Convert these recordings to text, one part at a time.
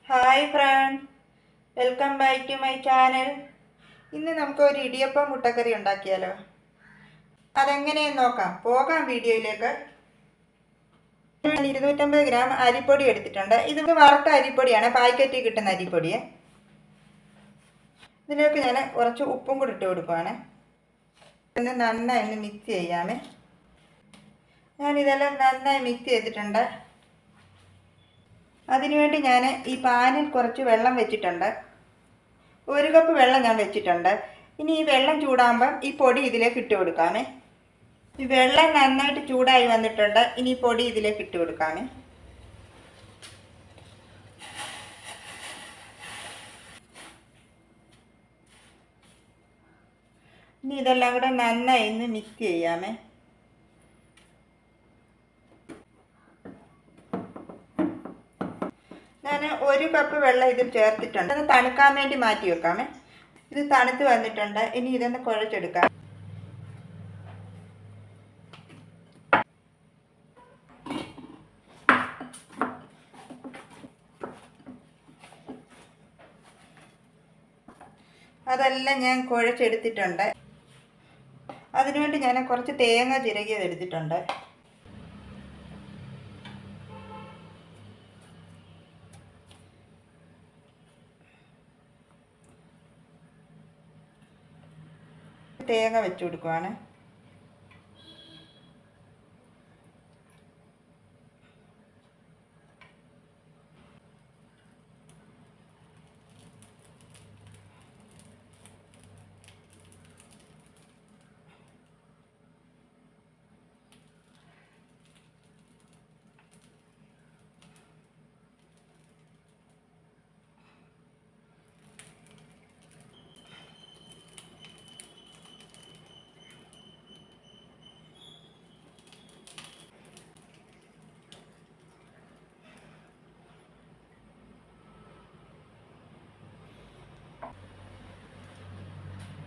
Hi friend, welcome back to my channel. ഇന്ന് നമുക്ക് ഒരു ഇടിയപ്പം മുട്ടക്കറി ഉണ്ടാക്കിയാലോ? അതെങ്ങനെയെന്ന് നോക്കാം. പോകാം വീഡിയോയിലേക്ക്. ഞാൻ 250 ഗ്രാം അരിപ്പൊടി എടുത്തിട്ടുണ്ട്. ഇത് വറുത്ത അരിപ്പൊടിയാണ്, പാക്കറ്റിൽ കിട്ടുന്ന അരിപ്പൊടിയെ. ഇതിലേക്ക് ഞാൻ കുറച്ച് ഉപ്പും കൂടി ഇട്ട് കൊടുക്കുവാണ്. നന്നായി മിക്സ് ചെയ്യാമേ. ഞാനിതെല്ലാം നന്നായി മിക്സ് ചെയ്തിട്ടുണ്ട്. അതിനുവേണ്ടി ഞാൻ ഈ പാനിൽ കുറച്ച് വെള്ളം വെച്ചിട്ടുണ്ട്. 1 കപ്പ് വെള്ളം ഞാൻ വെച്ചിട്ടുണ്ട്. ഇനി ഈ വെള്ളം ചൂടാകുമ്പം ഈ പൊടി ഇതിലേക്ക് ഇട്ട് കൊടുക്കാമേ. ഈ വെള്ളം നന്നായിട്ട് ചൂടായി വന്നിട്ടുണ്ട്. ഇനി ഈ പൊടി ഇതിലേക്ക് ഇട്ട് കൊടുക്കാമേ. ഇനി ഇതെല്ലാം കൂടെ നന്നായി മിക്സ് ചെയ്യാമേ. ഞാൻ 1 കപ്പ് വെള്ളം ഇതിൽ ചേർത്തിട്ടുണ്ട്. അത് തണുക്കാൻ വേണ്ടി മാറ്റി വെക്കാമേ. ഇത് തണുത്ത് വന്നിട്ടുണ്ട്. ഇനി ഇതൊന്ന് കുഴച്ചെടുക്കാം. അതെല്ലാം ഞാൻ കുഴച്ചെടുത്തിട്ടുണ്ട്. അതിനുവേണ്ടി ഞാൻ കുറച്ച് തേങ്ങ ചിരകിയത് എടുത്തിട്ടുണ്ട്. തേങ്ങ വെച്ച് കൊടുക്കുവാണ്.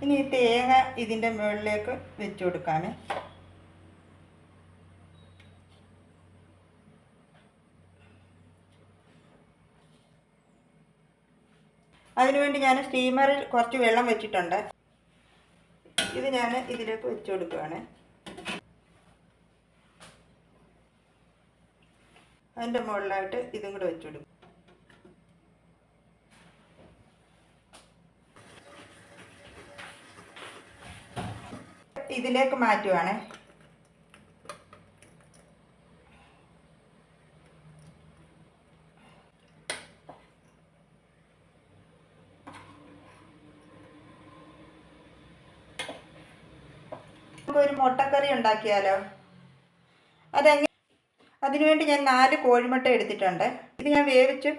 ഇനി ഈ തേങ്ങ ഇതിൻ്റെ മുകളിലേക്ക് വെച്ച് കൊടുക്കാമേ. അതിനുവേണ്ടി ഞാൻ സ്റ്റീമറിൽ കുറച്ച് വെള്ളം വെച്ചിട്ടുണ്ട്. ഇത് ഞാൻ ഇതിലേക്ക് വെച്ച് കൊടുക്കുകയാണ്. അതിൻ്റെ മുകളിലായിട്ട് ഇതും കൂടെ വെച്ച് കൊടുക്കും. ഇതിലേക്ക് മാറ്റുവാണ്. നമുക്കൊരു മുട്ടക്കറി ഉണ്ടാക്കിയാലോ? അതിനുവേണ്ടി ഞാൻ 4 കോഴിമുട്ട എടുത്തിട്ടുണ്ട്. ഇത് ഞാൻ വേവിച്ച്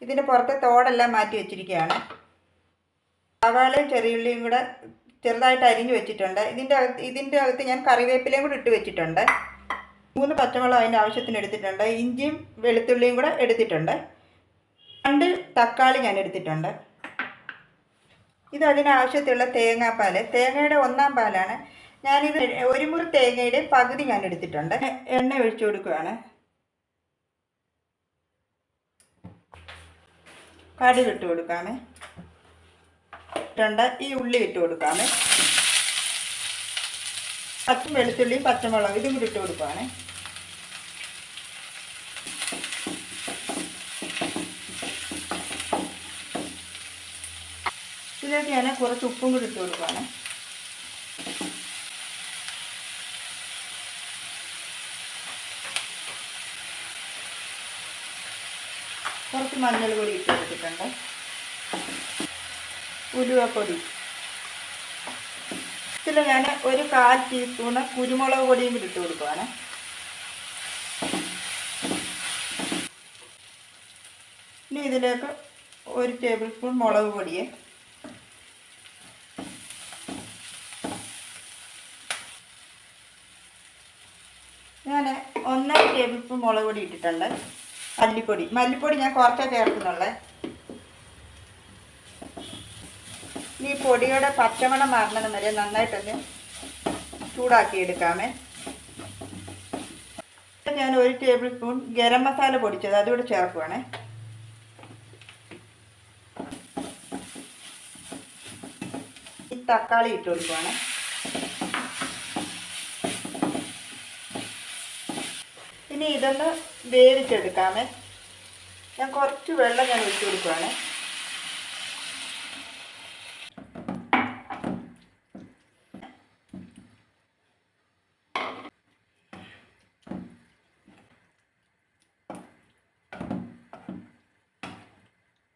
ഇതിൻ്റെ പുറത്തെ തോടെല്ലാം മാറ്റി വെച്ചിരിക്കുകയാണ്. സവാളയും ചെറിയുള്ളിയും കൂടെ ചെറുതായിട്ട് അരിഞ്ഞു വെച്ചിട്ടുണ്ട്. ഇതിൻ്റെ അകത്ത് ഞാൻ കറിവേപ്പിലയും കൂടെ ഇട്ട് വെച്ചിട്ടുണ്ട്. 3 പച്ചമുളക് അതിൻ്റെ ആവശ്യത്തിന് എടുത്തിട്ടുണ്ട്. ഇഞ്ചിയും വെളുത്തുള്ളിയും കൂടെ എടുത്തിട്ടുണ്ട്. 2 തക്കാളി ഞാൻ എടുത്തിട്ടുണ്ട്. ഇത് അതിനാവശ്യത്തിലുള്ള തേങ്ങാപ്പാൽ. തേങ്ങയുടെ 1/4 പാലാണ്. ഞാനിത് 1 മുറി തേങ്ങയുടെ പകുതി ഞാൻ എടുത്തിട്ടുണ്ട്. എണ്ണ ഒഴിച്ചു കൊടുക്കുകയാണ്. കടുക് ഇട്ട് കൊടുക്കാമേ. ഈ ഉള്ളി ഇട്ട് കൊടുക്കാമേ. വെളുത്തുള്ളിയും പച്ചമുളകും ഇതും കൂടി ഇട്ട് കൊടുക്കുകയാണ്. ഇതിലേക്ക് ഞാൻ കുറച്ച് ഉപ്പും കൂടി ഇട്ട് കൊടുക്കുകയാണ്. കുറച്ച് മഞ്ഞൾ പൊടി ഇട്ട് കൊടുത്തിട്ടുണ്ട്. ഉലുവപ്പൊടി. ഇതിൽ ഞാൻ ഒരു 1/4 ടീസ്പൂണ് കുരുമുളക് പൊടിയും കൂടി ഇട്ട് കൊടുക്കുവാണ്. ഇനി ഇതിലേക്ക് 1 ടേബിൾ സ്പൂൺ മുളക് പൊടിയെ, ഞാൻ 1/2 ടേബിൾ സ്പൂൺ മുളക് പൊടി ഇട്ടിട്ടുണ്ട്. മല്ലിപ്പൊടി ഞാൻ കുറച്ചേ ചേർക്കുന്നുള്ളേ. ഈ പൊടിയുടെ പച്ചമണം മാറണം വരെ നന്നായിട്ടൊന്ന് ചൂടാക്കി എടുക്കാമേ. ഞാൻ 1 ടേബിൾ സ്പൂൺ ഗരം മസാല പൊടിച്ചത് അതുകൂടെ ചേർക്കുവാണേ. തക്കാളി ഇട്ട് കൊടുക്കുവാണ്. ഇനി ഇതൊന്ന് വേവിച്ചെടുക്കാമേ. ഞാൻ കുറച്ച് വെള്ളം ഒഴിച്ചു കൊടുക്കുവാണ്.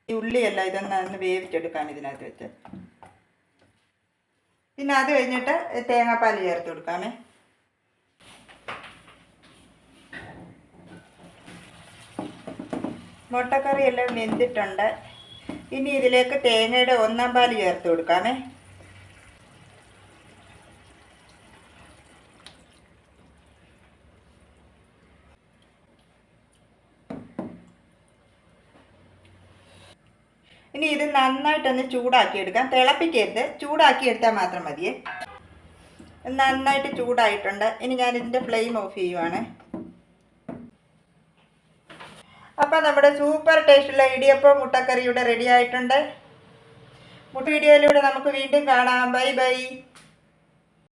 ഈ ഉള്ളിയല്ല ഇതൊന്ന് വേവിച്ചെടുക്കാൻ ഇതിനകത്ത് വെച്ച്. പിന്നെ അത് കഴിഞ്ഞിട്ട് തേങ്ങാപ്പാൽ ചേർത്ത് കൊടുക്കാമേ. മുട്ടക്കറി എല്ലാം വെന്തിട്ടുണ്ട്. ഇനി ഇതിലേക്ക് തേങ്ങയുടെ 1-ാം പാൽ ചേർത്ത് കൊടുക്കാമേ. ഇനി ഇത് നന്നായിട്ടൊന്ന് ചൂടാക്കിയെടുക്കാം. തിളപ്പിക്കരുത്, ചൂടാക്കിയെടുത്താൽ മാത്രം മതിയേ. നന്നായിട്ട് ചൂടായിട്ടുണ്ട്. ഇനി ഞാൻ ഇതിൻ്റെ ഫ്ലെയിം ഓഫ് ചെയ്യുവാണ്. അപ്പോൾ നമ്മുടെ സൂപ്പർ ടേസ്റ്റുള്ള ഇടിയപ്പം മുട്ടക്കറി ഇവിടെ റെഡി ആയിട്ടുണ്ട്. വീഡിയോയിലൂടെ നമുക്ക് വീണ്ടും കാണാം. Bye bye.